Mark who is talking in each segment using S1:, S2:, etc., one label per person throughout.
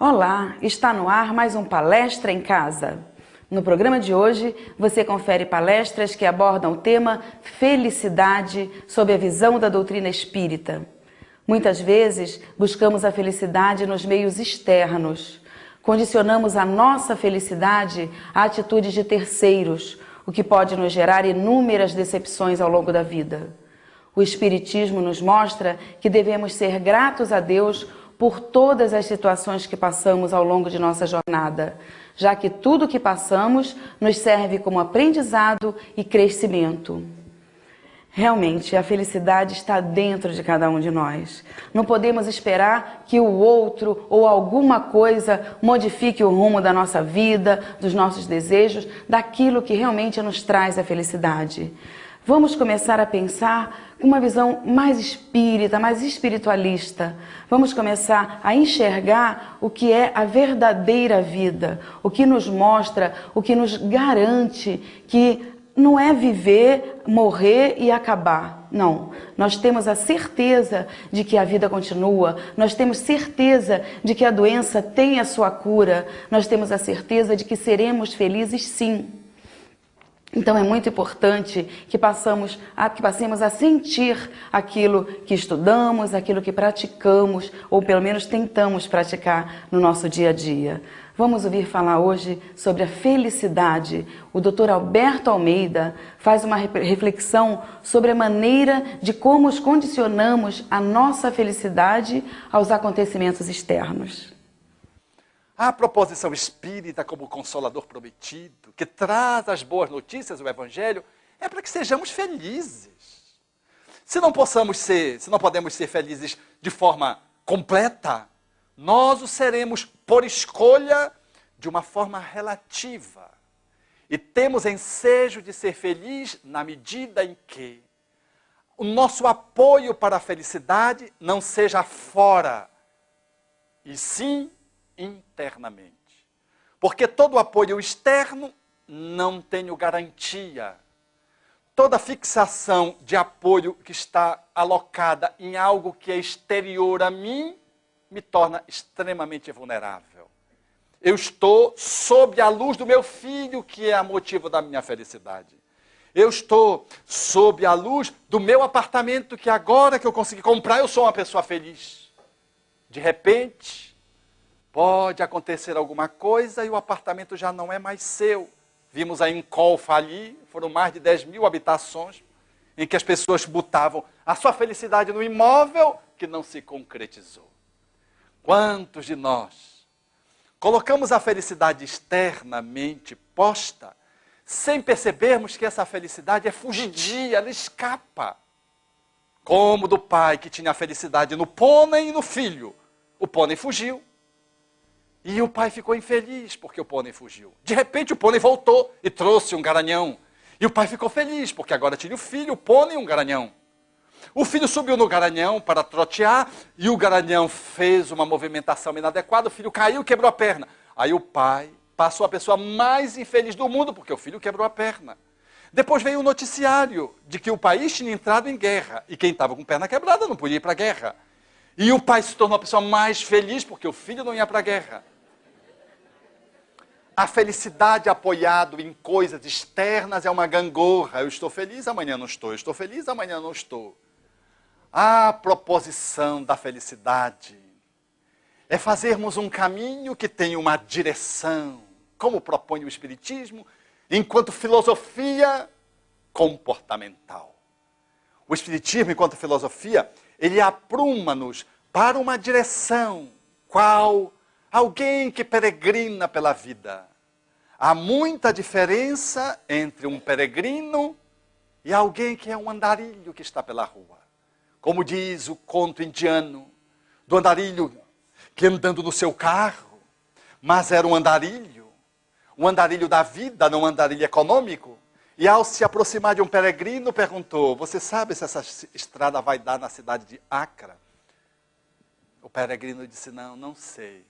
S1: Olá, está no ar mais um Palestra em Casa. No programa de hoje, você confere palestras que abordam o tema felicidade sob a visão da doutrina espírita. Muitas vezes, buscamos a felicidade nos meios externos. Condicionamos a nossa felicidade a atitudes de terceiros, o que pode nos gerar inúmeras decepções ao longo da vida. O Espiritismo nos mostra que devemos ser gratos a Deus por todas as situações que passamos ao longo de nossa jornada, já que tudo que passamos nos serve como aprendizado e crescimento. Realmente, a felicidade está dentro de cada um de nós. Não podemos esperar que o outro ou alguma coisa modifique o rumo da nossa vida, dos nossos desejos, daquilo que realmente nos traz a felicidade. Vamos começar a pensar com uma visão mais espírita, mais espiritualista. Vamos começar a enxergar o que é a verdadeira vida, o que nos mostra, o que nos garante que não é viver, morrer e acabar. Não, nós temos a certeza de que a vida continua, nós temos certeza de que a doença tem a sua cura, nós temos a certeza de que seremos felizes sim. Então é muito importante que passemos a sentir aquilo que estudamos, aquilo que praticamos, ou pelo menos tentamos praticar no nosso dia a dia. Vamos ouvir falar hoje sobre a felicidade. O Dr. Alberto Almeida faz uma reflexão sobre a maneira de como os condicionamos a nossa felicidade aos acontecimentos externos.
S2: A proposição espírita como consolador prometido, que traz as boas notícias do Evangelho, é para que sejamos felizes. Se não podemos ser felizes de forma completa, nós o seremos por escolha de uma forma relativa. E temos ensejo de ser feliz na medida em que o nosso apoio para a felicidade não seja fora, e sim internamente. Porque todo apoio externo não tenho garantia. Toda fixação de apoio que está alocada em algo que é exterior a mim me torna extremamente vulnerável. Eu estou sob a luz do meu filho, que é o motivo da minha felicidade. Eu estou sob a luz do meu apartamento, que agora que eu consegui comprar, eu sou uma pessoa feliz. De repente, pode acontecer alguma coisa e o apartamento já não é mais seu. Vimos aí em Colfa ali, foram mais de 10.000 habitações, em que as pessoas botavam a sua felicidade no imóvel que não se concretizou. Quantos de nós colocamos a felicidade externamente posta, sem percebermos que essa felicidade é fugidia, ela escapa. Como do pai que tinha a felicidade no pônei e no filho. O pônei fugiu. E o pai ficou infeliz porque o pônei fugiu. De repente o pônei voltou e trouxe um garanhão. E o pai ficou feliz porque agora tinha o filho, o pônei e um garanhão. O filho subiu no garanhão para trotear e o garanhão fez uma movimentação inadequada, o filho caiu e quebrou a perna. Aí o pai passou a pessoa mais infeliz do mundo porque o filho quebrou a perna. Depois veio o noticiário de que o país tinha entrado em guerra e quem estava com perna quebrada não podia ir para a guerra. E o pai se tornou a pessoa mais feliz porque o filho não ia para a guerra. A felicidade apoiada em coisas externas é uma gangorra. Eu estou feliz, amanhã não estou. Eu estou feliz, amanhã não estou. A proposição da felicidade é fazermos um caminho que tenha uma direção, como propõe o Espiritismo, enquanto filosofia comportamental. O Espiritismo, enquanto filosofia, ele apruma-nos para uma direção, qual alguém que peregrina pela vida. Há muita diferença entre um peregrino e alguém que é um andarilho que está pela rua. Como diz o conto indiano, do andarilho que andando no seu carro, mas era um andarilho da vida, não um andarilho econômico. E ao se aproximar de um peregrino, perguntou, você sabe se essa estrada vai dar na cidade de Acre? O peregrino disse, não sei.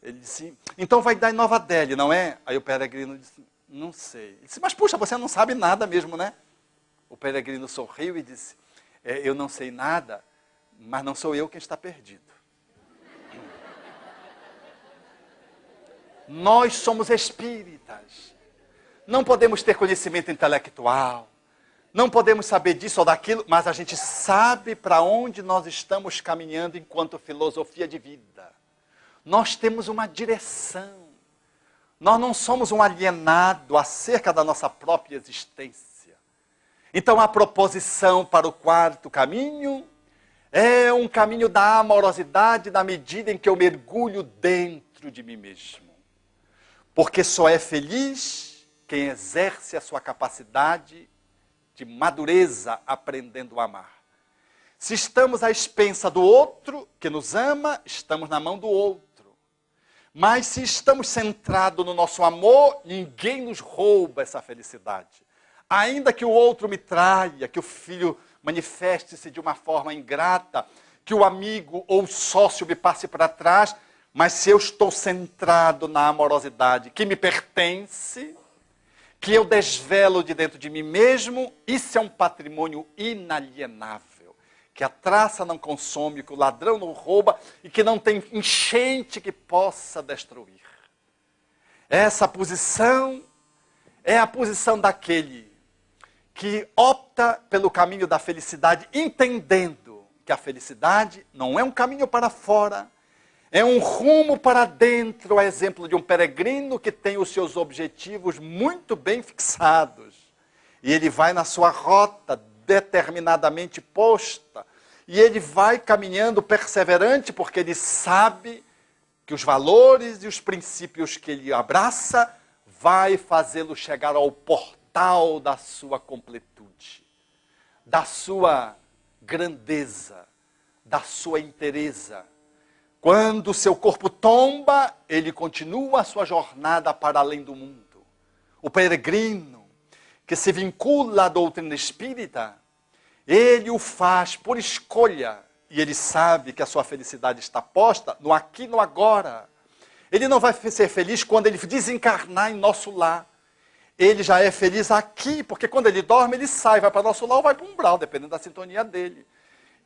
S2: Ele disse, então vai dar em Nova Delhi, não é? Aí o peregrino disse, não sei. Ele disse, mas puxa, você não sabe nada mesmo, né? O peregrino sorriu e disse, eu não sei nada, mas não sou eu quem está perdido. Nós somos espíritas. Não podemos ter conhecimento intelectual. Não podemos saber disso ou daquilo, mas a gente sabe para onde nós estamos caminhando enquanto filosofia de vida. Nós temos uma direção. Nós não somos um alienado acerca da nossa própria existência. Então a proposição para o quarto caminho é um caminho da amorosidade na medida em que eu mergulho dentro de mim mesmo. Porque só é feliz quem exerce a sua capacidade de madureza aprendendo a amar. Se estamos à expensa do outro que nos ama, estamos na mão do outro. Mas se estamos centrados no nosso amor, ninguém nos rouba essa felicidade. Ainda que o outro me traia, que o filho manifeste-se de uma forma ingrata, que o amigo ou o sócio me passe para trás, mas se eu estou centrado na amorosidade que me pertence, que eu desvelo de dentro de mim mesmo, isso é um patrimônio inalienável, que a traça não consome, que o ladrão não rouba e que não tem enchente que possa destruir. Essa posição é a posição daquele que opta pelo caminho da felicidade, entendendo que a felicidade não é um caminho para fora, é um rumo para dentro, a exemplo de um peregrino que tem os seus objetivos muito bem fixados. E ele vai na sua rota determinadamente posta. E ele vai caminhando perseverante, porque ele sabe que os valores e os princípios que ele abraça vai fazê-lo chegar ao portal da sua completude, da sua grandeza, da sua inteireza. Quando seu corpo tomba, ele continua a sua jornada para além do mundo. O peregrino que se vincula à doutrina espírita, ele o faz por escolha. E ele sabe que a sua felicidade está posta no aqui e no agora. Ele não vai ser feliz quando ele desencarnar em nosso lar. Ele já é feliz aqui, porque quando ele dorme, ele sai, vai para nosso lar ou vai para o umbral, dependendo da sintonia dele.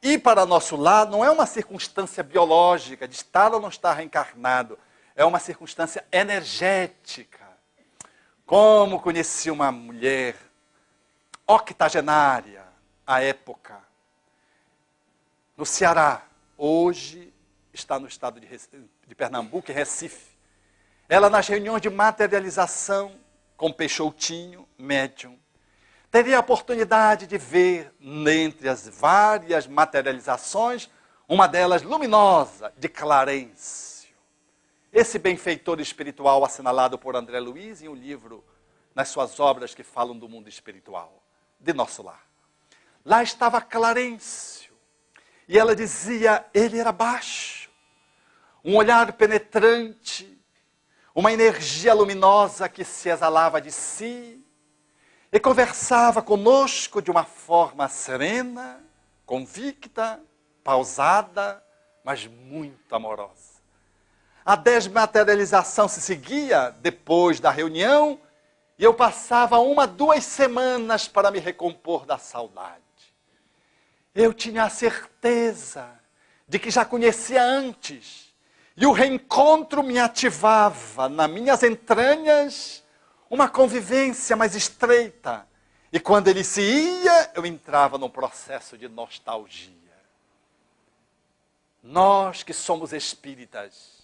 S2: Ir para nosso lar não é uma circunstância biológica, de estar ou não estar reencarnado. É uma circunstância energética. Como conheci uma mulher octogenária, à época, no Ceará. Hoje está no estado de Pernambuco, em Recife. Ela, nas reuniões de materialização, com Peixotinho, médium, teria a oportunidade de ver, dentre as várias materializações, uma delas luminosa, de Clarencio. Esse benfeitor espiritual assinalado por André Luiz em um livro, nas suas obras que falam do mundo espiritual, de nosso lar. Lá estava Clarencio, e ela dizia, ele era baixo, um olhar penetrante, uma energia luminosa que se exalava de si, e conversava conosco de uma forma serena, convicta, pausada, mas muito amorosa. A desmaterialização se seguia depois da reunião e eu passava 1, 2 semanas para me recompor da saudade. Eu tinha a certeza de que já conhecia antes e o reencontro me ativava nas minhas entranhas uma convivência mais estreita. E quando ele se ia, eu entrava num processo de nostalgia. Nós que somos espíritas,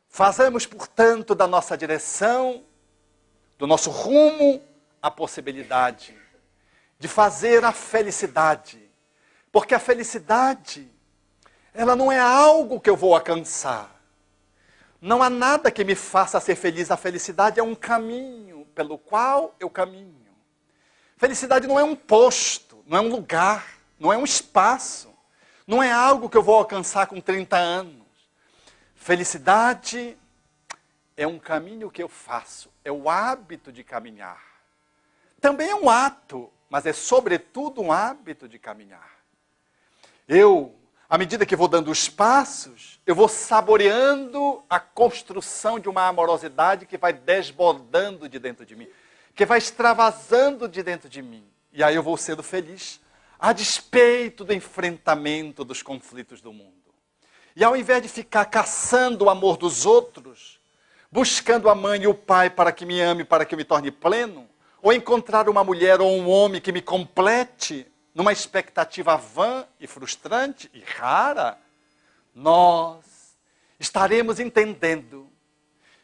S2: fazemos, portanto, da nossa direção, do nosso rumo, a possibilidade de fazer a felicidade. Porque a felicidade, ela não é algo que eu vou alcançar. Não há nada que me faça ser feliz. A felicidade é um caminho pelo qual eu caminho. Felicidade não é um posto, não é um lugar, não é um espaço. Não é algo que eu vou alcançar com 30 anos. Felicidade é um caminho que eu faço, é o hábito de caminhar. Também é um ato, mas é sobretudo um hábito de caminhar. À medida que vou dando os passos, eu vou saboreando a construção de uma amorosidade que vai desbordando de dentro de mim, que vai extravasando de dentro de mim. E aí eu vou sendo feliz, a despeito do enfrentamento dos conflitos do mundo. E ao invés de ficar caçando o amor dos outros, buscando a mãe e o pai para que me ame, para que eu me torne pleno? Ou encontrar uma mulher ou um homem que me complete numa expectativa vã e frustrante e rara? Nós estaremos entendendo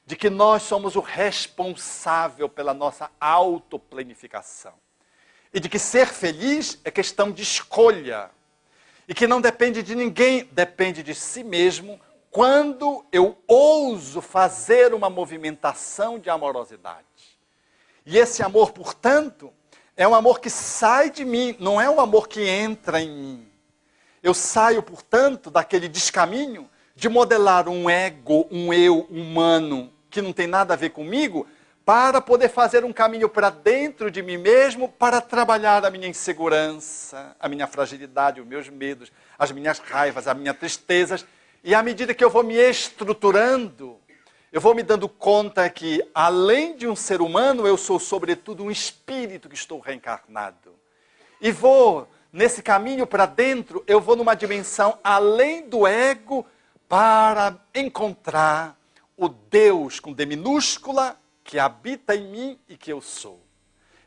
S2: de que nós somos o responsável pela nossa autoplanificação. E de que ser feliz é questão de escolha. E que não depende de ninguém, depende de si mesmo, quando eu ouso fazer uma movimentação de amorosidade. E esse amor, portanto, é um amor que sai de mim, não é um amor que entra em mim. Eu saio, portanto, daquele descaminho de modelar um ego, um eu humano, que não tem nada a ver comigo, para poder fazer um caminho para dentro de mim mesmo, para trabalhar a minha insegurança, a minha fragilidade, os meus medos, as minhas raivas, as minhas tristezas. E à medida que eu vou me estruturando, eu vou me dando conta que, além de um ser humano, eu sou, sobretudo, um espírito que estou reencarnado. E vou, nesse caminho para dentro, eu vou numa dimensão além do ego para encontrar o Deus com D minúscula que habita em mim e que eu sou.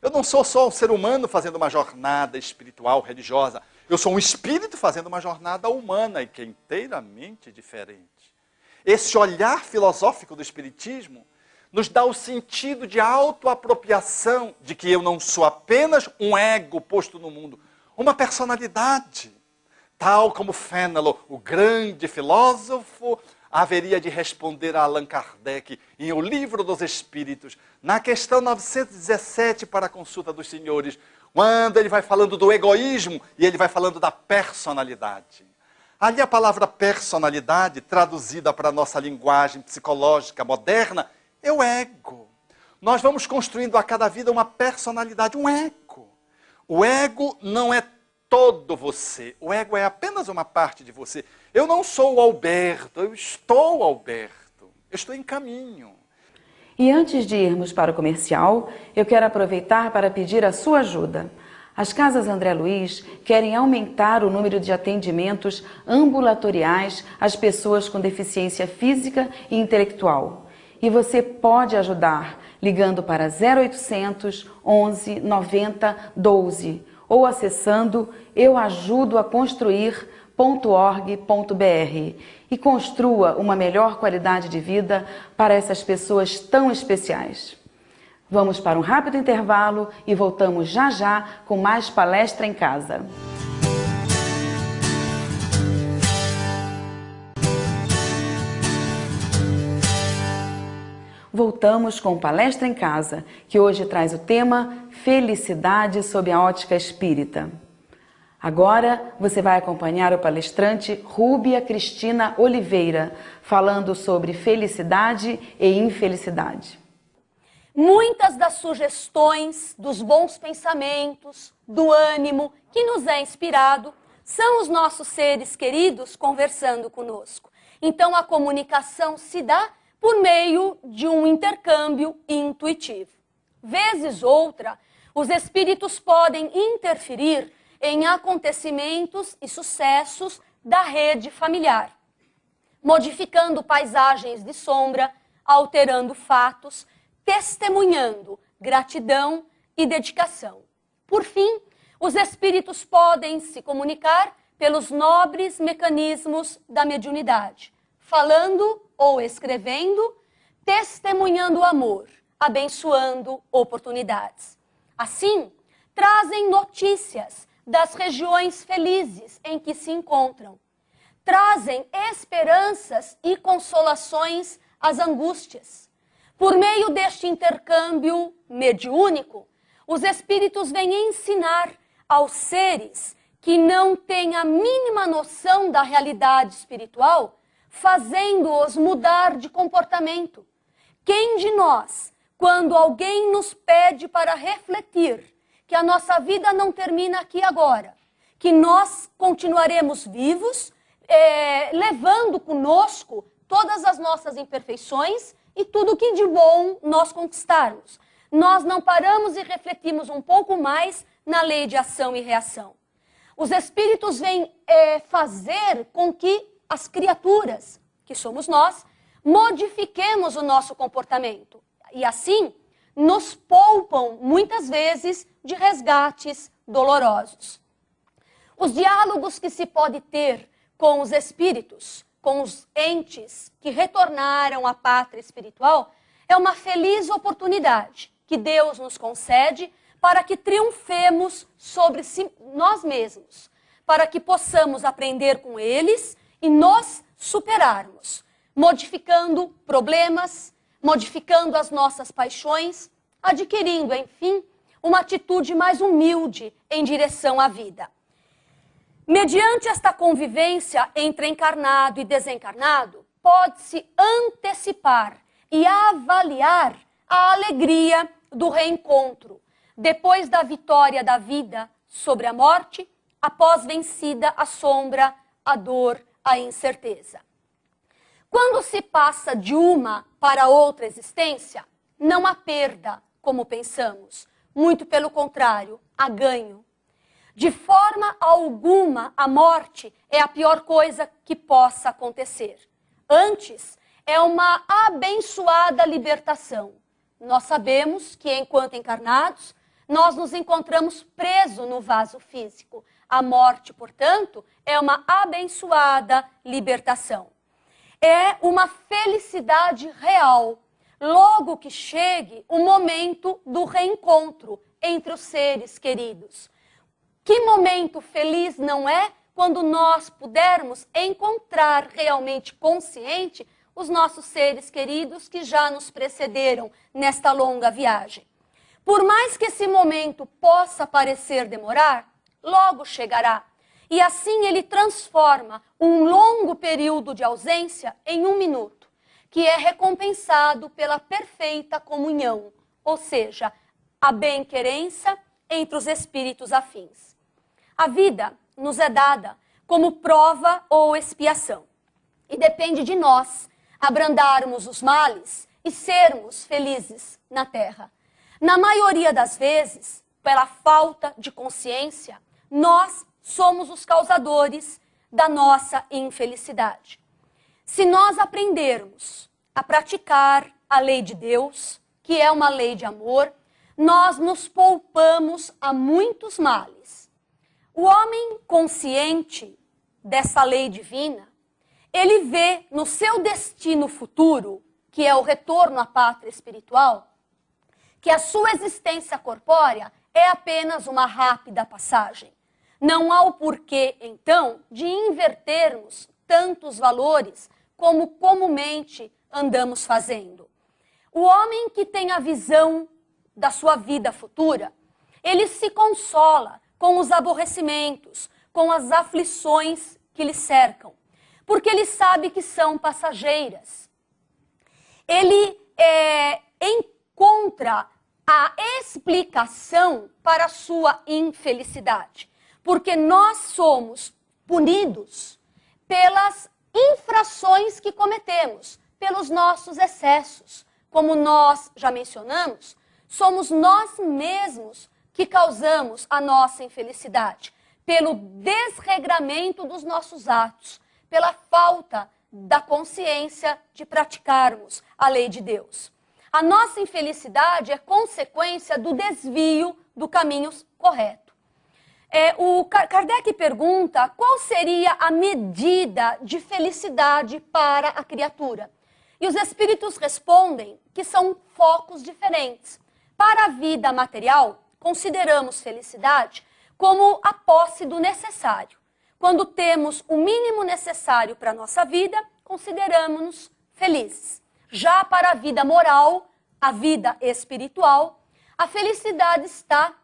S2: Eu não sou só um ser humano fazendo uma jornada espiritual, religiosa. Eu sou um espírito fazendo uma jornada humana e que é inteiramente diferente. Esse olhar filosófico do espiritismo nos dá o sentido de autoapropriação, de que eu não sou apenas um ego posto no mundo, uma personalidade. Tal como Fénelon, o grande filósofo, haveria de responder a Allan Kardec em O Livro dos Espíritos, na questão 917 para a consulta dos senhores, quando ele vai falando do egoísmo e ele vai falando da personalidade. Ali a palavra personalidade, traduzida para a nossa linguagem psicológica moderna, é o ego. Nós vamos construindo a cada vida uma personalidade, um ego. O ego não é todo você. O ego é apenas uma parte de você. Eu não sou o Alberto, eu estou o Alberto. Eu estou em caminho.
S1: E antes de irmos para o comercial, eu quero aproveitar para pedir a sua ajuda. As Casas André Luiz querem aumentar o número de atendimentos ambulatoriais às pessoas com deficiência física e intelectual. E você pode ajudar ligando para 0800 11 90 12 ou acessando euajudoaconstruir.org.br e construa uma melhor qualidade de vida para essas pessoas tão especiais. Vamos para um rápido intervalo e voltamos já já com mais Palestra em Casa. Voltamos com Palestra em Casa, que hoje traz o tema Felicidade sob a ótica espírita. Agora você vai acompanhar o palestrante Rúbia Cristina Oliveira, falando sobre felicidade e infelicidade.
S3: Muitas das sugestões, dos bons pensamentos, do ânimo que nos é inspirado, são os nossos seres queridos conversando conosco. Então a comunicação se dá por meio de um intercâmbio intuitivo. Vezes outra, os espíritos podem interferir em acontecimentos e sucessos da rede familiar, modificando paisagens de sombra, alterando fatos, testemunhando gratidão e dedicação. Por fim, os espíritos podem se comunicar pelos nobres mecanismos da mediunidade, falando ou escrevendo, testemunhando o amor, abençoando oportunidades. Assim, trazem notícias das regiões felizes em que se encontram. Trazem esperanças e consolações às angústias. Por meio deste intercâmbio mediúnico, os espíritos vêm ensinar aos seres que não têm a mínima noção da realidade espiritual, fazendo-os mudar de comportamento. Quem de nós, quando alguém nos pede para refletir que a nossa vida não termina aqui agora, que nós continuaremos vivos, levando conosco todas as nossas imperfeições e tudo que de bom nós conquistarmos, nós não paramos e refletimos um pouco mais na lei de ação e reação. Os espíritos vêm fazer com que as criaturas, que somos nós, modifiquemos o nosso comportamento. E assim, nos poupam, muitas vezes, de resgates dolorosos. Os diálogos que se pode ter com os espíritos, com os entes que retornaram à pátria espiritual, é uma feliz oportunidade que Deus nos concede para que triunfemos sobre nós mesmos, para que possamos aprender com eles e nos superarmos, modificando problemas, modificando as nossas paixões, adquirindo, enfim, uma atitude mais humilde em direção à vida. Mediante esta convivência entre encarnado e desencarnado, pode-se antecipar e avaliar a alegria do reencontro, depois da vitória da vida sobre a morte, após vencida a sombra, a dor, a incerteza. Quando se passa de uma para outra existência, não há perda, como pensamos. Muito pelo contrário, há ganho. De forma alguma, a morte é a pior coisa que possa acontecer. Antes, é uma abençoada libertação. Nós sabemos que, enquanto encarnados, nós nos encontramos presos no vaso físico. A morte, portanto, é uma abençoada libertação. É uma felicidade real, logo que chegue o momento do reencontro entre os seres queridos. Que momento feliz não é quando nós pudermos encontrar realmente consciente os nossos seres queridos que já nos precederam nesta longa viagem. Por mais que esse momento possa parecer demorar, logo chegará. E assim ele transforma um longo período de ausência em 1 minuto, que é recompensado pela perfeita comunhão, ou seja, a bem-querença entre os espíritos afins. A vida nos é dada como prova ou expiação. E depende de nós abrandarmos os males e sermos felizes na Terra. Na maioria das vezes, pela falta de consciência, nós somos os causadores da nossa infelicidade. Se nós aprendermos a praticar a lei de Deus, que é uma lei de amor, nós nos poupamos a muitos males. O homem consciente dessa lei divina, ele vê no seu destino futuro, que é o retorno à pátria espiritual, que a sua existência corpórea é apenas uma rápida passagem. Não há o porquê, então, de invertermos tantos valores como comumente andamos fazendo. O homem que tem a visão da sua vida futura, ele se consola com os aborrecimentos, com as aflições que lhe cercam, porque ele sabe que são passageiras. Ele encontra a explicação para a sua infelicidade, porque nós somos punidos pelas infrações que cometemos, pelos nossos excessos. Como nós já mencionamos, somos nós mesmos que causamos a nossa infelicidade, pelo desregramento dos nossos atos, pela falta da consciência de praticarmos a lei de Deus. A nossa infelicidade é consequência do desvio do caminho correto. O Kardec pergunta qual seria a medida de felicidade para a criatura. E os espíritos respondem que são focos diferentes. Para a vida material, consideramos felicidade como a posse do necessário. Quando temos o mínimo necessário para a nossa vida, consideramos-nos felizes. Já para a vida moral, a vida espiritual, a felicidade está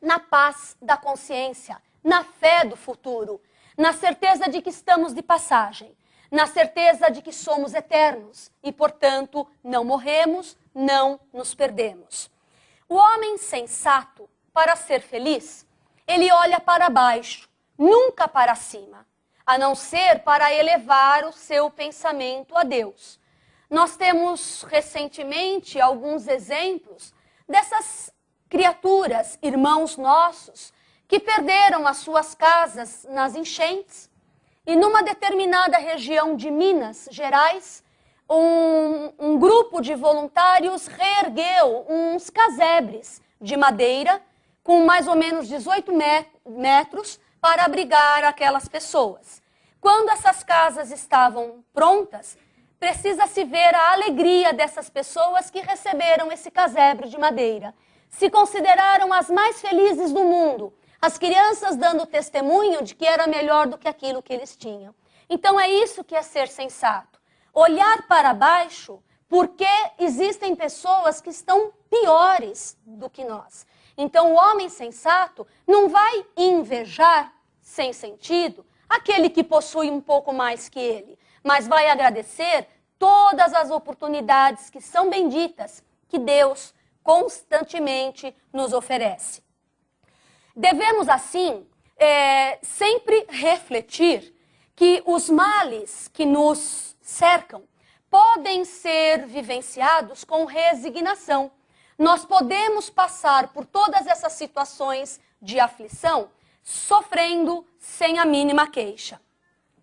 S3: na paz da consciência, na fé do futuro, na certeza de que estamos de passagem, na certeza de que somos eternos e, portanto, não morremos, não nos perdemos. O homem sensato, para ser feliz, ele olha para baixo, nunca para cima, a não ser para elevar o seu pensamento a Deus. Nós temos recentemente alguns exemplos dessas criaturas, irmãos nossos, que perderam as suas casas nas enchentes e numa determinada região de Minas Gerais, um grupo de voluntários reergueu uns casebres de madeira com mais ou menos 18 metros para abrigar aquelas pessoas. Quando essas casas estavam prontas, precisa-se ver a alegria dessas pessoas que receberam esse casebre de madeira. Se consideraram as mais felizes do mundo, as crianças dando testemunho de que era melhor do que aquilo que eles tinham. Então é isso que é ser sensato. Olhar para baixo porque existem pessoas que estão piores do que nós. Então o homem sensato não vai invejar sem sentido aquele que possui um pouco mais que ele, mas vai agradecer todas as oportunidades que são benditas que Deus constantemente nos oferece. Devemos, assim, sempre refletir que os males que nos cercam podem ser vivenciados com resignação. Nós podemos passar por todas essas situações de aflição sofrendo sem a mínima queixa.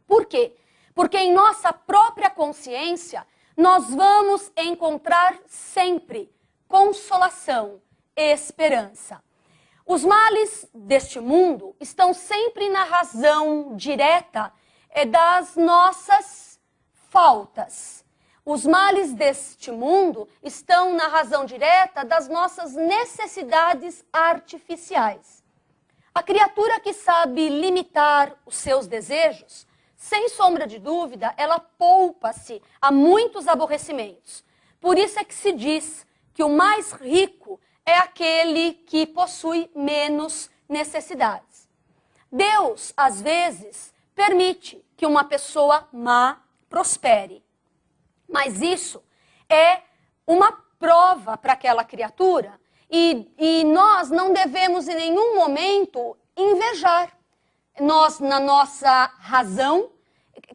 S3: Por quê? Porque em nossa própria consciência nós vamos encontrar sempre consolação e esperança. Os males deste mundo estão sempre na razão direta das nossas faltas. Os males deste mundo estão na razão direta das nossas necessidades artificiais. A criatura que sabe limitar os seus desejos, sem sombra de dúvida, ela poupa-se a muitos aborrecimentos. Por isso é que se diz que o mais rico é aquele que possui menos necessidades. Deus, às vezes, permite que uma pessoa má prospere. Mas isso é uma prova para aquela criatura e nós não devemos em nenhum momento invejar. Nós, na nossa razão,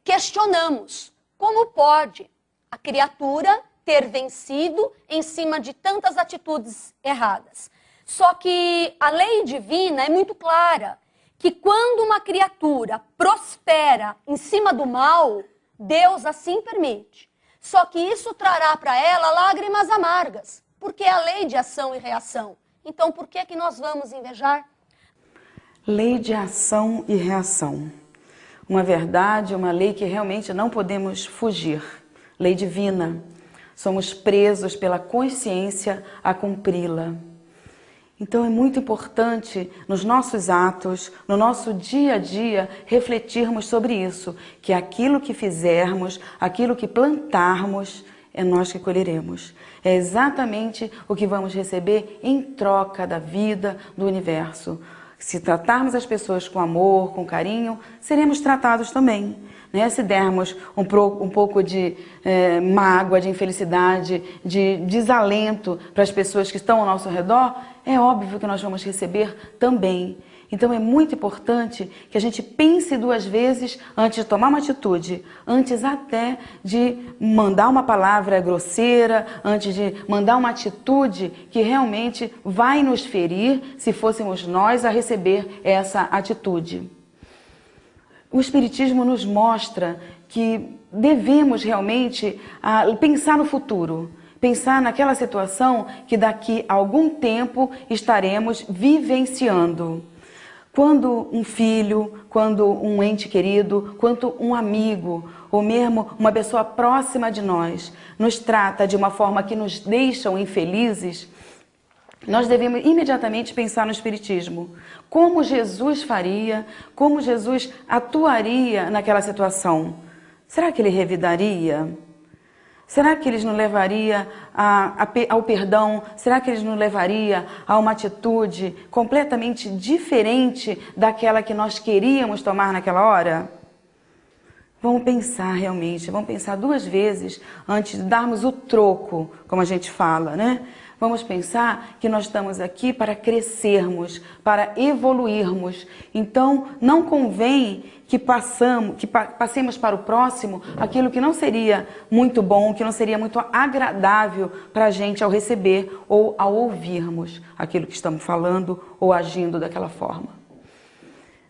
S3: questionamos como pode a criatura ter vencido em cima de tantas atitudes erradas. Só que a lei divina é muito clara, que quando uma criatura prospera em cima do mal, Deus assim permite. Só que isso trará para ela lágrimas amargas, porque é a lei de ação e reação. Então, por que nós vamos invejar?
S1: Lei de ação e reação. Uma verdade, uma lei que realmente não podemos fugir. Lei divina. Somos presos pela consciência a cumpri-la. Então é muito importante nos nossos atos, no nosso dia a dia, refletirmos sobre isso, que aquilo que fizermos, aquilo que plantarmos, é nós que colheremos. É exatamente o que vamos receber em troca da vida, do universo. Se tratarmos as pessoas com amor, com carinho, seremos tratados também. Né? Se dermos um pouco de mágoa, de infelicidade, de desalento para as pessoas que estão ao nosso redor, é óbvio que nós vamos receber também. Então é muito importante que a gente pense duas vezes antes de tomar uma atitude, antes até de mandar uma palavra grosseira, antes de mandar uma atitude que realmente vai nos ferir se fôssemos nós a receber essa atitude. O Espiritismo nos mostra que devemos realmente pensar no futuro, pensar naquela situação que daqui a algum tempo estaremos vivenciando. Quando um filho, quando um ente querido, quando um amigo, ou mesmo uma pessoa próxima de nós, nos trata de uma forma que nos deixam infelizes, nós devemos imediatamente pensar no Espiritismo. Como Jesus faria, como Jesus atuaria naquela situação? Será que ele revidaria? Será que ele nos levaria ao perdão? Será que ele nos levaria a uma atitude completamente diferente daquela que nós queríamos tomar naquela hora? Vamos pensar realmente, vamos pensar duas vezes antes de darmos o troco, como a gente fala, né? Vamos pensar que nós estamos aqui para crescermos, para evoluirmos. Então, não convém que passemos para o próximo aquilo que não seria muito bom, que não seria muito agradável para a gente ao receber ou ao ouvirmos aquilo que estamos falando ou agindo daquela forma.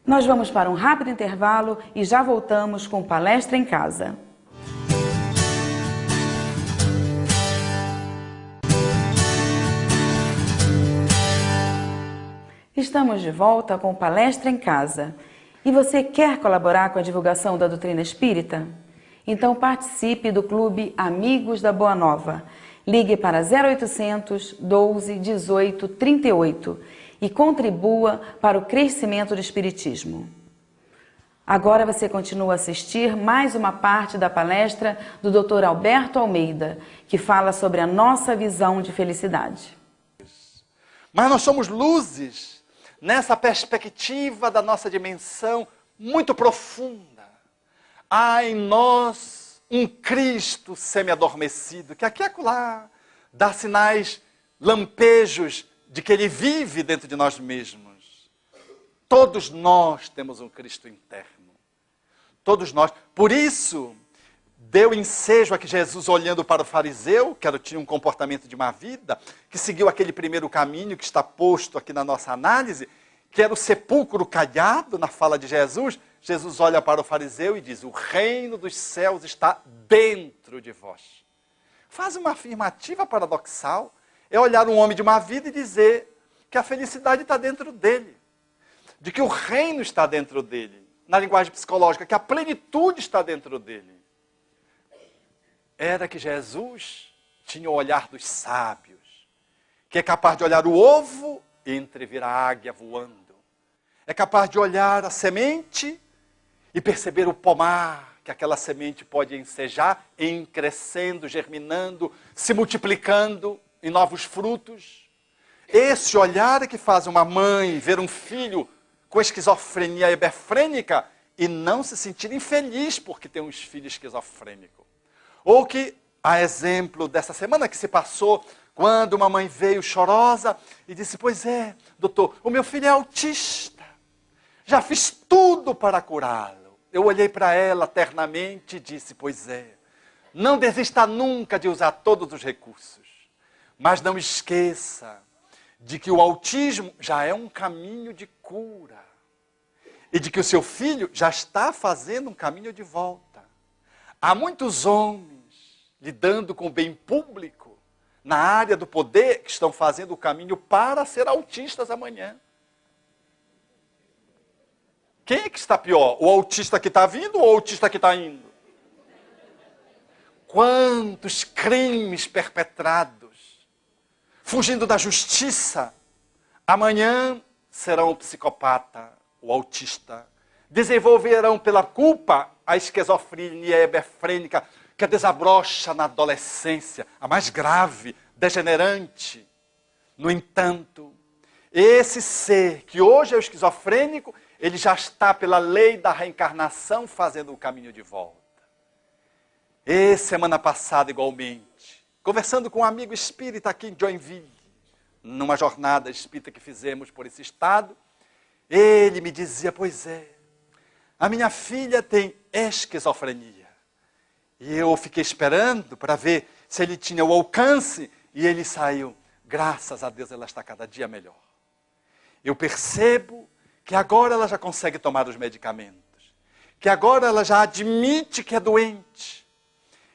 S1: Nós vamos para um rápido intervalo e já voltamos com Palestra em Casa. Estamos de volta com Palestra em Casa. E você quer colaborar com a divulgação da doutrina espírita? Então participe do Clube Amigos da Boa Nova. Ligue para 0800 12 18 38 e contribua para o crescimento do Espiritismo. Agora você continua a assistir mais uma parte da palestra do Dr. Alberto Almeida, que fala sobre a nossa visão de felicidade.
S2: Mas nós somos luzes nessa perspectiva da nossa dimensão muito profunda. Há em nós um Cristo semi-adormecido, que aqui e acolá dá sinais, lampejos de que Ele vive dentro de nós mesmos. Todos nós temos um Cristo interno. Todos nós. Por isso, deu ensejo a que Jesus, olhando para o fariseu, que tinha um comportamento de má vida, que seguiu aquele primeiro caminho que está posto aqui na nossa análise, que era o sepulcro caiado na fala de Jesus. Jesus olha para o fariseu e diz: o reino dos céus está dentro de vós. Faz uma afirmativa paradoxal. É olhar um homem de má vida e dizer que a felicidade está dentro dele. De que o reino está dentro dele. Na linguagem psicológica, que a plenitude está dentro dele. Era que Jesus tinha o olhar dos sábios, que é capaz de olhar o ovo e entrever a águia voando. É capaz de olhar a semente e perceber o pomar que aquela semente pode ensejar, em crescendo, germinando, se multiplicando em novos frutos. Esse olhar é que faz uma mãe ver um filho com esquizofrenia hebefrênica e não se sentir infeliz porque tem um filho esquizofrênico. Ou que, a exemplo dessa semana que se passou, quando uma mãe veio chorosa e disse: pois é, doutor, o meu filho é autista. Já fiz tudo para curá-lo. Eu olhei para ela ternamente e disse: pois é, não desista nunca de usar todos os recursos. Mas não esqueça de que o autismo já é um caminho de cura. E de que o seu filho já está fazendo um caminho de volta. Há muitos homens lidando com o bem público, na área do poder, que estão fazendo o caminho para ser autistas amanhã. Quem é que está pior? O autista que está vindo ou o autista que está indo? Quantos crimes perpetrados, fugindo da justiça, amanhã serão o psicopata, o autista. Desenvolverão pela culpa a esquizofrenia hebefrênica, que desabrocha na adolescência, a mais grave, degenerante. No entanto, esse ser que hoje é o esquizofrênico, ele já está pela lei da reencarnação fazendo o caminho de volta. E semana passada, igualmente, conversando com um amigo espírita aqui em Joinville, numa jornada espírita que fizemos por esse estado, ele me dizia: pois é, a minha filha tem esquizofrenia. E eu fiquei esperando para ver se ele tinha o alcance, e ele saiu. Graças a Deus ela está cada dia melhor. Eu percebo que agora ela já consegue tomar os medicamentos, que agora ela já admite que é doente,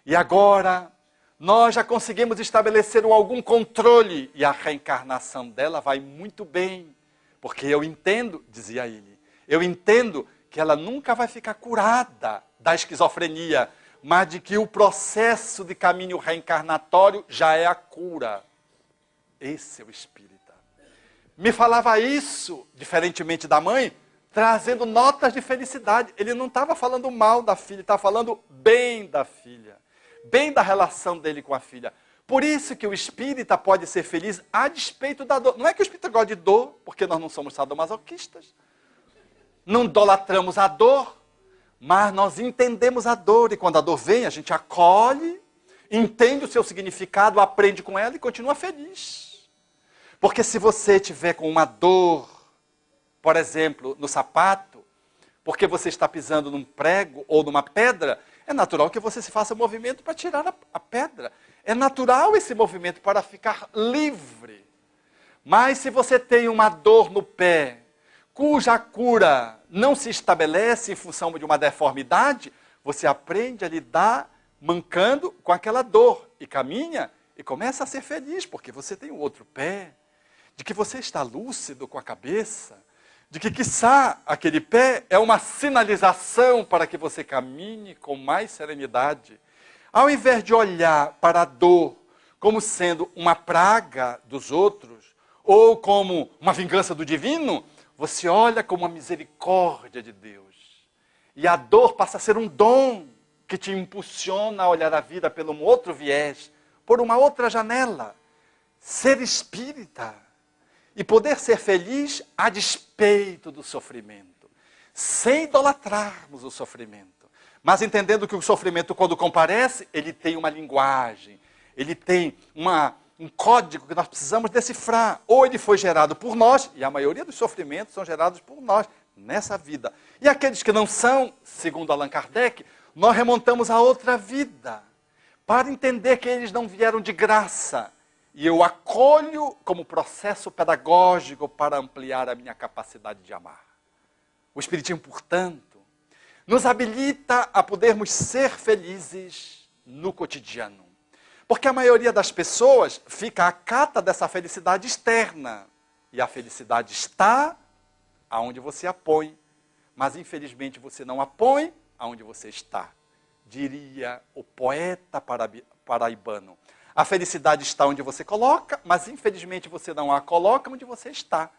S2: e agora nós já conseguimos estabelecer algum controle, e a reencarnação dela vai muito bem, porque eu entendo, dizia ele, eu entendo que ela nunca vai ficar curada da esquizofrenia, mas de que o processo de caminho reencarnatório já é a cura. Esse é o espírita. Me falava isso, diferentemente da mãe, trazendo notas de felicidade. Ele não estava falando mal da filha, estava falando bem da filha, bem da relação dele com a filha. Por isso que o espírita pode ser feliz a despeito da dor. Não é que o espírita gosta de dor, porque nós não somos sadomasoquistas. Não idolatramos a dor, mas nós entendemos a dor. E quando a dor vem, a gente acolhe, entende o seu significado, aprende com ela e continua feliz. Porque se você tiver com uma dor, por exemplo, no sapato, porque você está pisando num prego ou numa pedra, é natural que você se faça um movimento para tirar a pedra. É natural esse movimento para ficar livre. Mas se você tem uma dor no pé, cuja cura não se estabelece em função de uma deformidade, você aprende a lidar mancando com aquela dor e caminha e começa a ser feliz, porque você tem o outro pé. de que você está lúcido com a cabeça, de que, quiçá, aquele pé é uma sinalização para que você caminhe com mais serenidade. Ao invés de olhar para a dor como sendo uma praga dos outros, ou como uma vingança do divino, você olha como uma misericórdia de Deus. E a dor passa a ser um dom que te impulsiona a olhar a vida por um outro viés, por uma outra janela. Ser espírita e poder ser feliz a despeito do sofrimento, sem idolatrarmos o sofrimento, mas entendendo que o sofrimento, quando comparece, ele tem uma linguagem, ele tem um código que nós precisamos decifrar. Ou ele foi gerado por nós, e a maioria dos sofrimentos são gerados por nós nessa vida. E aqueles que não são, segundo Allan Kardec, nós remontamos a outra vida, para entender que eles não vieram de graça. E eu acolho como processo pedagógico para ampliar a minha capacidade de amar. O Espiritismo, portanto, nos habilita a podermos ser felizes no cotidiano. Porque a maioria das pessoas fica à cata dessa felicidade externa. E a felicidade está aonde você a põe. Mas, infelizmente, você não a põe aonde você está. Diria o poeta paraibano. A felicidade está onde você coloca, mas infelizmente você não a coloca onde você está.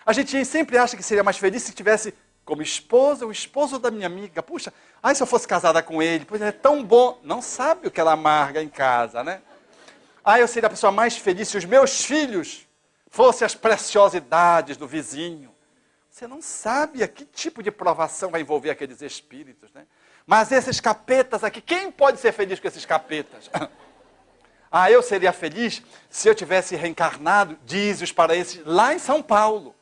S2: A gente sempre acha que seria mais feliz se tivesse como esposa, o esposo da minha amiga. Puxa, se eu fosse casada com ele, pois é tão bom. Não sabe o que ela amarga em casa, né? Eu seria a pessoa mais feliz se os meus filhos fossem as preciosidades do vizinho. Você não sabe a que tipo de provação vai envolver aqueles espíritos, né? Mas esses capetas aqui, quem pode ser feliz com esses capetas? Eu seria feliz se eu tivesse reencarnado, diz os paraenses, lá em São Paulo.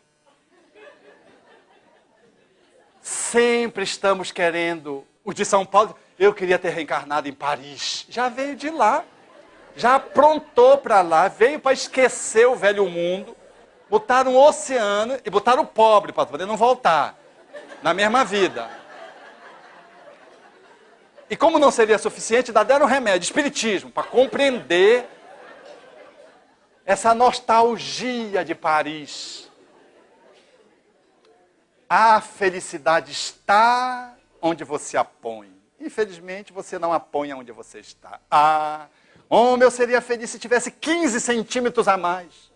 S2: Sempre estamos querendo, os de São Paulo, eu queria ter reencarnado em Paris. Já veio de lá, já aprontou para lá, veio para esquecer o velho mundo, botaram um oceano e botaram o pobre para poder não voltar, na mesma vida. E como não seria suficiente, deram um remédio, espiritismo, para compreender essa nostalgia de Paris. A felicidade está onde você a põe. Infelizmente, você não a põe onde você está. Eu seria feliz se tivesse 15 centímetros a mais,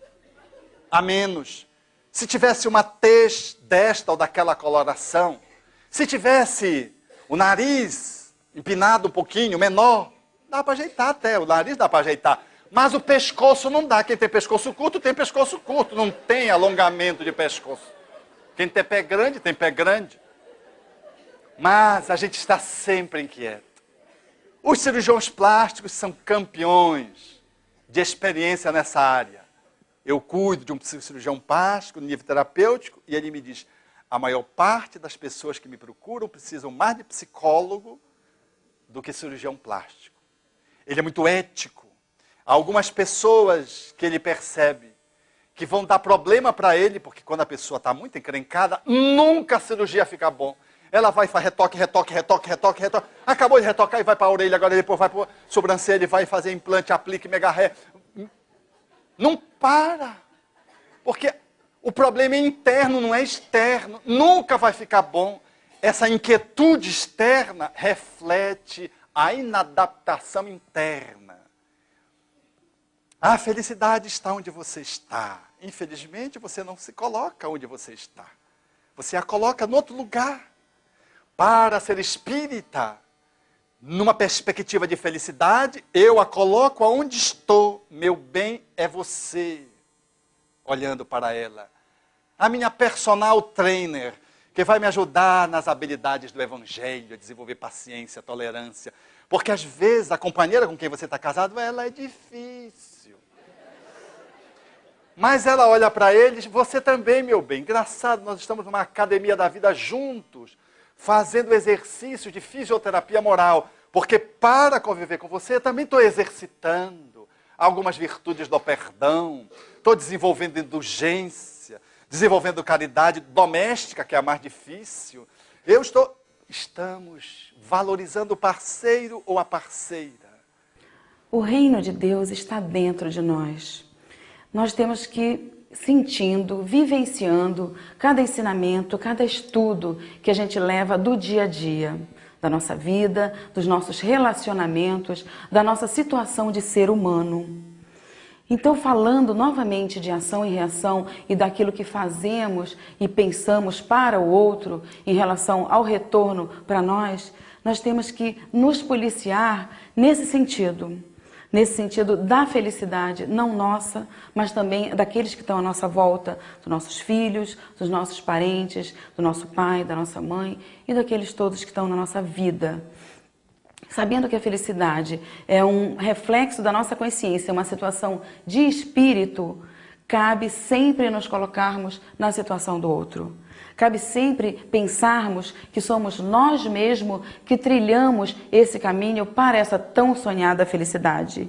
S2: a menos. Se tivesse uma tez desta ou daquela coloração. Se tivesse o nariz empinado um pouquinho, menor, dá para ajeitar até, o nariz dá para ajeitar. Mas o pescoço não dá. Quem tem pescoço curto, tem pescoço curto. Não tem alongamento de pescoço. Quem tem pé grande, tem pé grande. Mas a gente está sempre inquieto. Os cirurgiões plásticos são campeões de experiência nessa área. Eu cuido de um cirurgião plástico, no nível terapêutico, e ele me diz, a maior parte das pessoas que me procuram precisam mais de psicólogo do que cirurgião plástico. Ele é muito ético. Há algumas pessoas que ele percebe que vão dar problema para ele, porque quando a pessoa está muito encrencada, nunca a cirurgia fica bom. Ela vai fazer retoque. Acabou de retocar e vai para a orelha, agora depois vai para a sobrancelha, vai fazer implante, aplique, megarré. Não para. Porque o problema é interno, não é externo. Nunca vai ficar bom. Essa inquietude externa reflete a inadaptação interna. A felicidade está onde você está. Infelizmente, você não se coloca onde você está. Você a coloca em outro lugar. Para ser espírita, numa perspectiva de felicidade, eu a coloco aonde estou. Meu bem é você. Olhando para ela. A minha personal trainer, que vai me ajudar nas habilidades do Evangelho, a desenvolver paciência, tolerância. Porque às vezes a companheira com quem você está casado, ela é difícil. Mas ela olha para eles, você também, meu bem. Engraçado, nós estamos numa academia da vida juntos, fazendo exercícios de fisioterapia moral. Porque para conviver com você, eu também estou exercitando algumas virtudes do perdão, estou desenvolvendo indulgência, desenvolvendo caridade doméstica, que é a mais difícil. Estamos valorizando o parceiro ou a parceira.
S1: O reino de Deus está dentro de nós. Nós temos que sentindo, vivenciando cada ensinamento, cada estudo que a gente leva do dia a dia, da nossa vida, dos nossos relacionamentos, da nossa situação de ser humano. Então, falando novamente de ação e reação e daquilo que fazemos e pensamos para o outro em relação ao retorno para nós temos que nos policiar nesse sentido da felicidade, não nossa, mas também daqueles que estão à nossa volta, dos nossos filhos, dos nossos parentes, do nosso pai, da nossa mãe e daqueles todos que estão na nossa vida. Sabendo que a felicidade é um reflexo da nossa consciência, uma situação de espírito, cabe sempre nos colocarmos na situação do outro. Cabe sempre pensarmos que somos nós mesmos que trilhamos esse caminho para essa tão sonhada felicidade.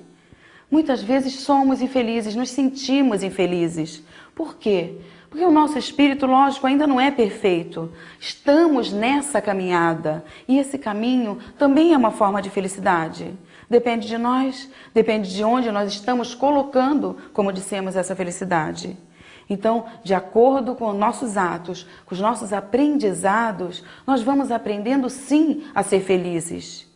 S1: Muitas vezes somos infelizes, nos sentimos infelizes. Por quê? Porque o nosso espírito, lógico, ainda não é perfeito. Estamos nessa caminhada e esse caminho também é uma forma de felicidade. Depende de nós, depende de onde nós estamos colocando, como dissemos, essa felicidade. Então, de acordo com os nossos atos, com os nossos aprendizados, nós vamos aprendendo sim a ser felizes.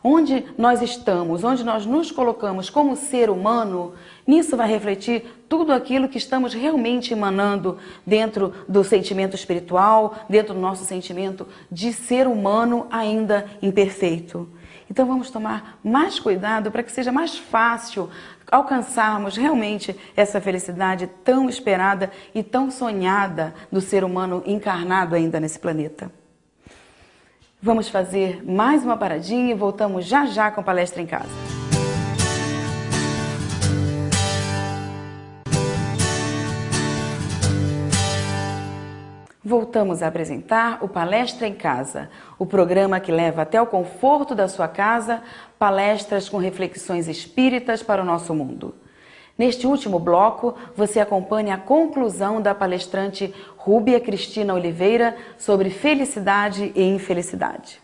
S1: Onde nós estamos, onde nós nos colocamos como ser humano, nisso vai refletir tudo aquilo que estamos realmente emanando dentro do sentimento espiritual, dentro do nosso sentimento de ser humano ainda imperfeito. Então vamos tomar mais cuidado para que seja mais fácil alcançarmos realmente essa felicidade tão esperada e tão sonhada do ser humano encarnado ainda nesse planeta. Vamos fazer mais uma paradinha e voltamos já já com Palestra em Casa. Voltamos a apresentar o Palestra em Casa, o programa que leva até o conforto da sua casa palestras com reflexões espíritas para o nosso mundo. Neste último bloco, você acompanha a conclusão da palestrante Rúbia Cristina Oliveira sobre felicidade e infelicidade.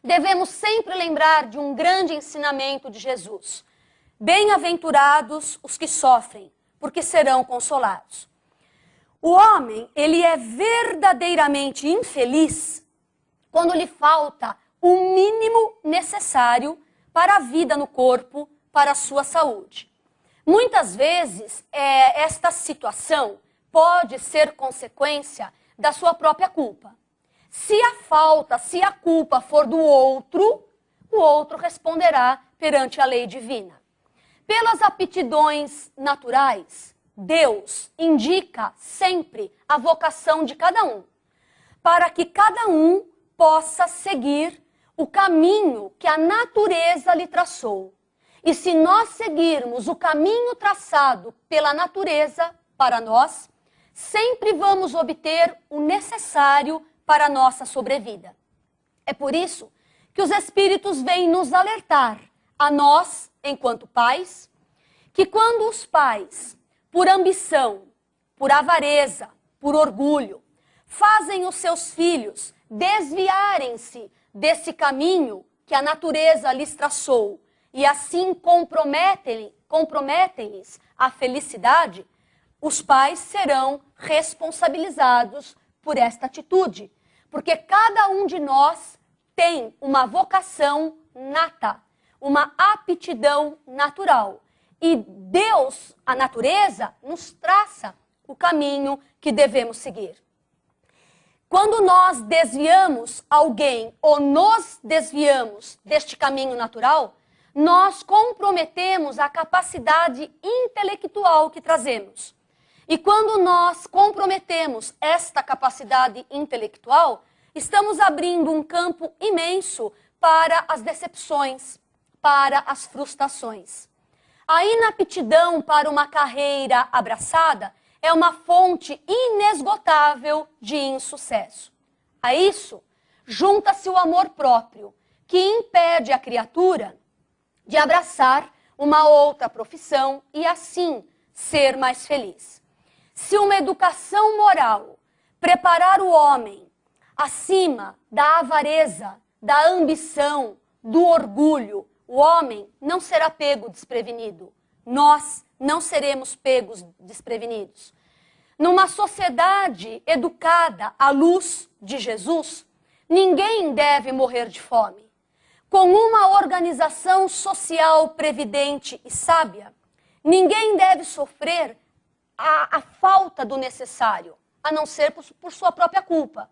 S3: Devemos sempre lembrar de um grande ensinamento de Jesus. Bem-aventurados os que sofrem, porque serão consolados. O homem, ele é verdadeiramente infeliz quando lhe falta o mínimo necessário para a vida no corpo, para a sua saúde. Muitas vezes, esta situação pode ser consequência da sua própria culpa. Se a culpa for do outro, o outro responderá perante a lei divina. Pelas aptidões naturais, Deus indica sempre a vocação de cada um, para que cada um possa seguir o caminho que a natureza lhe traçou. E se nós seguirmos o caminho traçado pela natureza para nós, sempre vamos obter o necessário para a nossa sobrevida. É por isso que os espíritos vêm nos alertar, a nós, enquanto pais, que quando os pais, por ambição, por avareza, por orgulho, fazem os seus filhos desviarem-se desse caminho que a natureza lhes traçou e assim comprometem-lhes a felicidade, os pais serão responsabilizados por esta atitude, porque cada um de nós tem uma vocação nata, uma aptidão natural. E Deus, a natureza, nos traça o caminho que devemos seguir. Quando nós desviamos alguém ou nos desviamos deste caminho natural, nós comprometemos a capacidade intelectual que trazemos. E quando nós comprometemos esta capacidade intelectual, estamos abrindo um campo imenso para as decepções, para as frustrações. A inaptidão para uma carreira abraçada é uma fonte inesgotável de insucesso. A isso, junta-se o amor próprio, que impede a criatura de abraçar uma outra profissão e assim ser mais feliz. Se uma educação moral preparar o homem acima da avareza, da ambição, do orgulho, o homem não será pego desprevenido. Nós não seremos pegos desprevenidos. Numa sociedade educada à luz de Jesus, ninguém deve morrer de fome. Com uma organização social previdente e sábia, ninguém deve sofrer a falta do necessário, a não ser por sua própria culpa.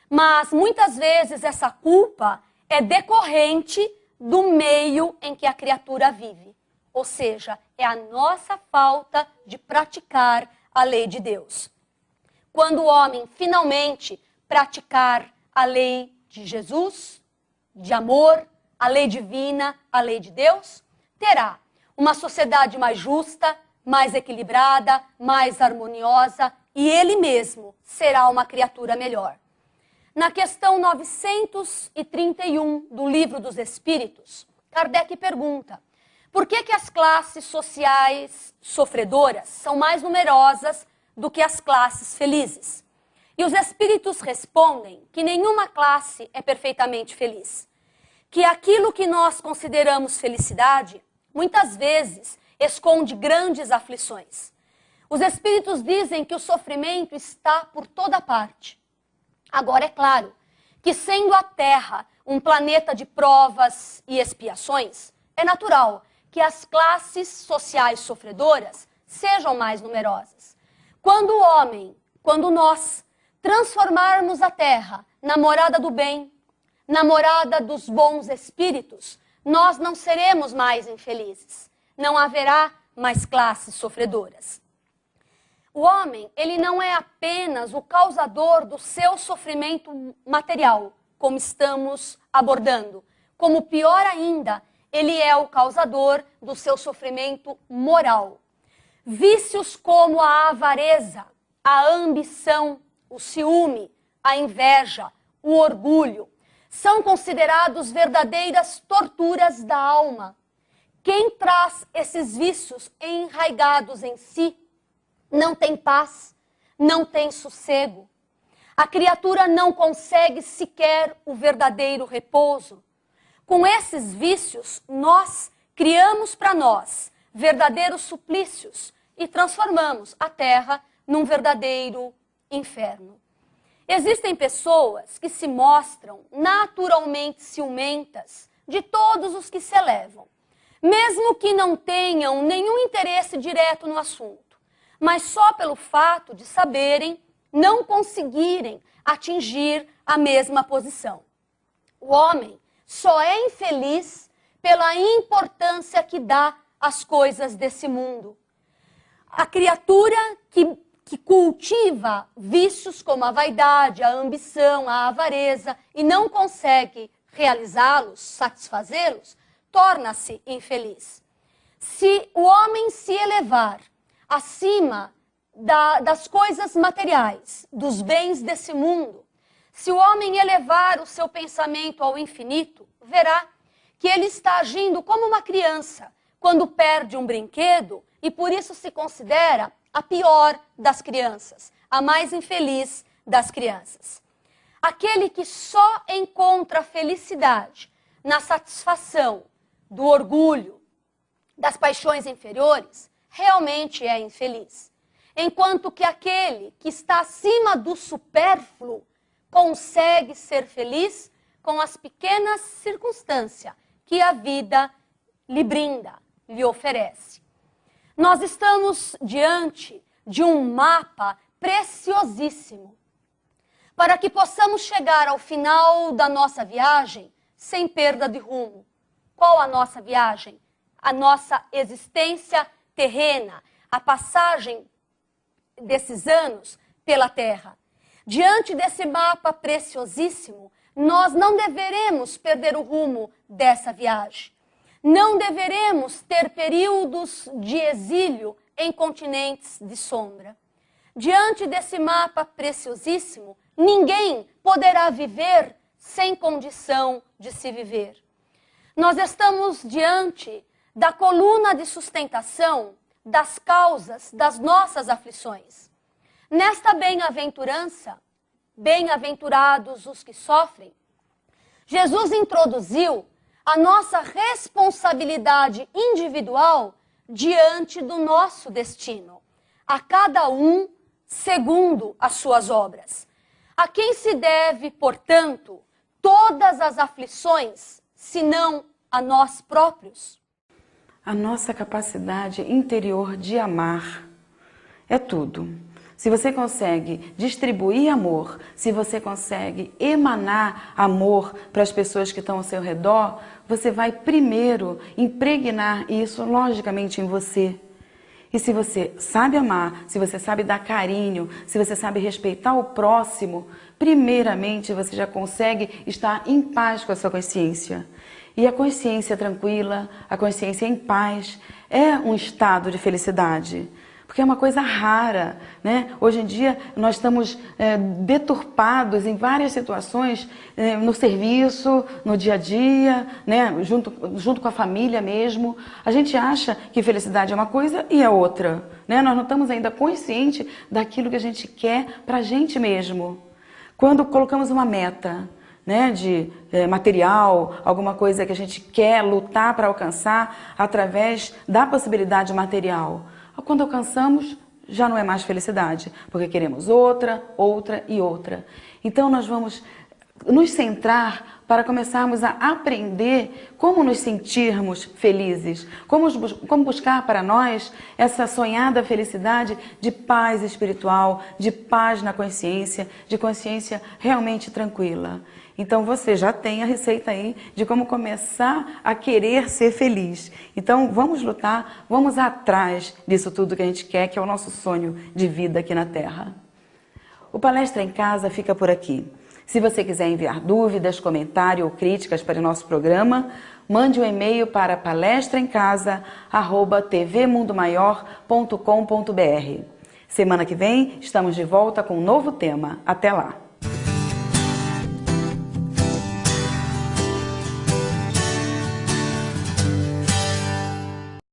S3: Mas muitas vezes essa culpa é decorrente do meio em que a criatura vive. Ou seja, é a nossa falta de praticar a lei de Deus. Quando o homem finalmente praticar a lei de Jesus, de amor, a lei divina, a lei de Deus, terá uma sociedade mais justa, mais equilibrada, mais harmoniosa, e ele mesmo será uma criatura melhor. Na questão 931 do Livro dos Espíritos, Kardec pergunta: por que as classes sociais sofredoras são mais numerosas do que as classes felizes? E os espíritos respondem que nenhuma classe é perfeitamente feliz. Que aquilo que nós consideramos felicidade, muitas vezes, esconde grandes aflições. Os espíritos dizem que o sofrimento está por toda parte. Agora, é claro que, sendo a Terra um planeta de provas e expiações, é natural que as classes sociais sofredoras sejam mais numerosas. Quando nós transformarmos a Terra na morada do bem, na morada dos bons espíritos, nós não seremos mais infelizes. Não haverá mais classes sofredoras. O homem, ele não é apenas o causador do seu sofrimento material, como estamos abordando. Como pior ainda, ele é o causador do seu sofrimento moral. Vícios como a avareza, a ambição, o ciúme, a inveja, o orgulho, são considerados verdadeiras torturas da alma. Quem traz esses vícios enraigados em si, não tem paz, não tem sossego. A criatura não consegue sequer o verdadeiro repouso. Com esses vícios, nós criamos para nós verdadeiros suplícios e transformamos a Terra num verdadeiro inferno. Existem pessoas que se mostram naturalmente ciumentas de todos os que se elevam, mesmo que não tenham nenhum interesse direto no assunto, mas só pelo fato de saberem não conseguirem atingir a mesma posição. O homem só é infeliz pela importância que dá às coisas desse mundo. A criatura que cultiva vícios como a vaidade, a ambição, a avareza e não consegue realizá-los, satisfazê-los, torna-se infeliz. Se o homem se elevar acima das coisas materiais, dos bens desse mundo, se o homem elevar o seu pensamento ao infinito, verá que ele está agindo como uma criança quando perde um brinquedo e por isso se considera a pior das crianças, a mais infeliz das crianças. Aquele que só encontra felicidade na satisfação do orgulho, das paixões inferiores, realmente é infeliz. Enquanto que aquele que está acima do supérfluo consegue ser feliz com as pequenas circunstâncias que a vida lhe brinda, lhe oferece. Nós estamos diante de um mapa preciosíssimo para que possamos chegar ao final da nossa viagem sem perda de rumo. Qual a nossa viagem? A nossa existência terrena, a passagem desses anos pela Terra. Diante desse mapa preciosíssimo, nós não deveremos perder o rumo dessa viagem. Não deveremos ter períodos de exílio em continentes de sombra. Diante desse mapa preciosíssimo, ninguém poderá viver sem condição de se viver. Nós estamos diante da coluna de sustentação das causas das nossas aflições. Nesta bem-aventurança, bem-aventurados os que sofrem, Jesus introduziu a nossa responsabilidade individual diante do nosso destino. A cada um segundo as suas obras. A quem se deve, portanto, todas as aflições, senão a nós próprios?
S1: A nossa capacidade interior de amar é tudo. Se você consegue distribuir amor, se você consegue emanar amor para as pessoas que estão ao seu redor, você vai primeiro impregnar isso logicamente em você. E se você sabe amar, se você sabe dar carinho, se você sabe respeitar o próximo, primeiramente você já consegue estar em paz com a sua consciência. E a consciência tranquila, a consciência em paz, é um estado de felicidade. Porque é uma coisa rara, né? Hoje em dia nós estamos deturpados em várias situações, no serviço, no dia a dia, né? junto com a família mesmo. A gente acha que felicidade é uma coisa e é outra, né? Nós não estamos ainda conscientes daquilo que a gente quer para a gente mesmo. Quando colocamos uma meta, né, de material, alguma coisa que a gente quer lutar para alcançar através da possibilidade material. Quando alcançamos, já não é mais felicidade, porque queremos outra, outra e outra. Então nós vamos nos centrar para começarmos a aprender como nos sentirmos felizes, como buscar para nós essa sonhada felicidade de paz espiritual, de paz na consciência, de consciência realmente tranquila. Então você já tem a receita aí de como começar a querer ser feliz. Então vamos lutar, vamos atrás disso tudo que a gente quer, que é o nosso sonho de vida aqui na Terra. O Palestra em Casa fica por aqui. Se você quiser enviar dúvidas, comentários ou críticas para o nosso programa, mande um e-mail para palestraemcasa@tvmundomaior.com.br. Semana que vem estamos de volta com um novo tema. Até lá!